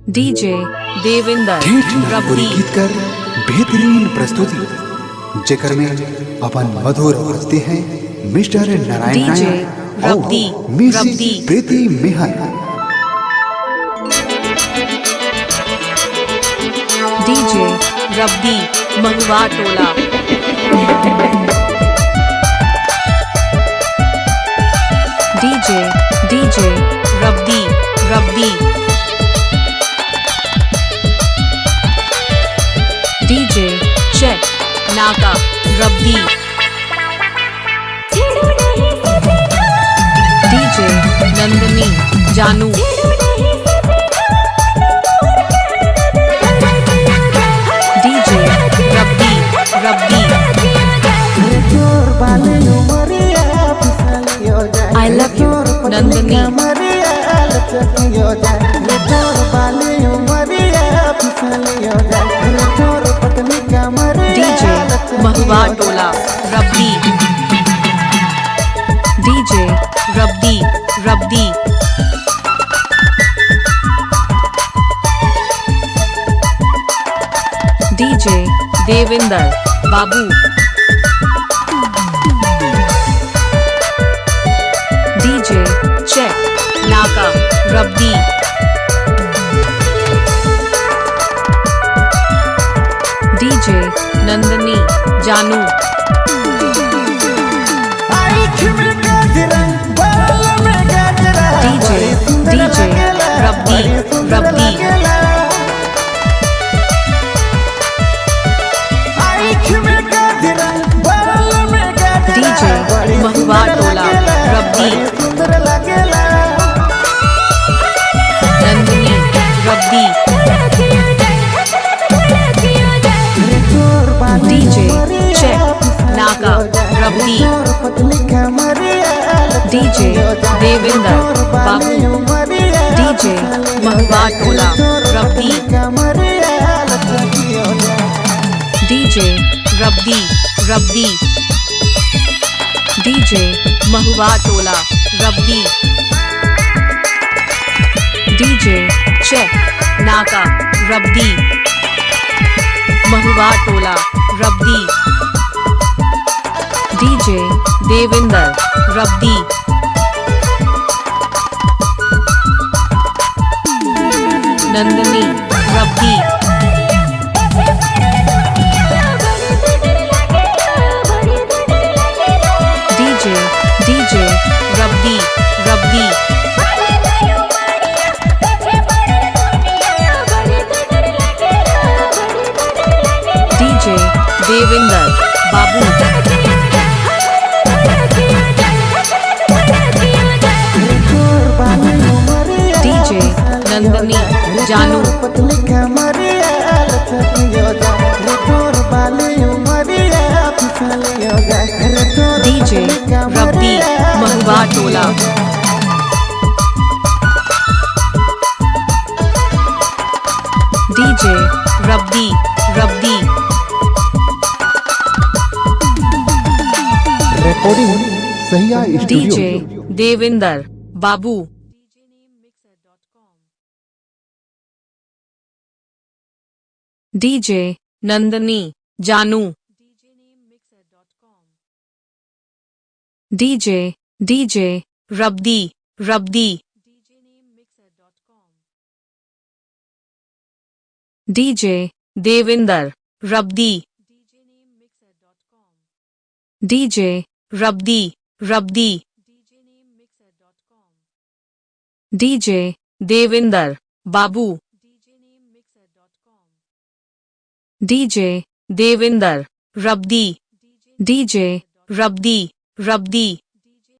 DJ Devinder रब्दी गीतकार बेहतरीन प्रस्तुति जेकर में अपन मधुर हंसते हैं mister Narayan DJ Rabdi Rabdi Preeti Mehar. DJ Rabdi Mahua Tola. DJ DJ Rabdi Rabdi. DJ check नाका रब्दी। डीजे नंदनी जानू। DJ Rabdi Rabdi. I love you Nandini. DJ Mahua Tola Rabdi. DJ Rabdi Rabdi. DJ Devinder Babu. DJ check नाका रब्दी। डीजे नंदनी जानू। DJ DJ Rabdi Rabdi. DJ Mahua Tola Rabdi. Nandini Rabdi. DJ check नाका Rabdi. DJ Devinder Babu. DJ Mahua Tola Rabdi. DJ Rabdi Rabdi. DJ Mahua Tola Rabdi. DJ check नाका Rabdi. Mahua Tola Rabdi. DJ Devinder Rabdi. Nandini Rabdi. DJ DJ Rabdi Rabdi. DJ Devinder Babu. DJ Nandini जानू। DJ Rabdi Mahua Tola. DJ Rabdi Rabdi. Recording Sahiya DJ studio. Devinder Babu. DJ Nandini जानू। DJ DJ Rabdi Rabdi. DJ Devinder Rabdi. DJ Rabdi Rabdi. DJ Devinder Babu. DJ Devinder Rabdi. DJ Rabdi रब्दी।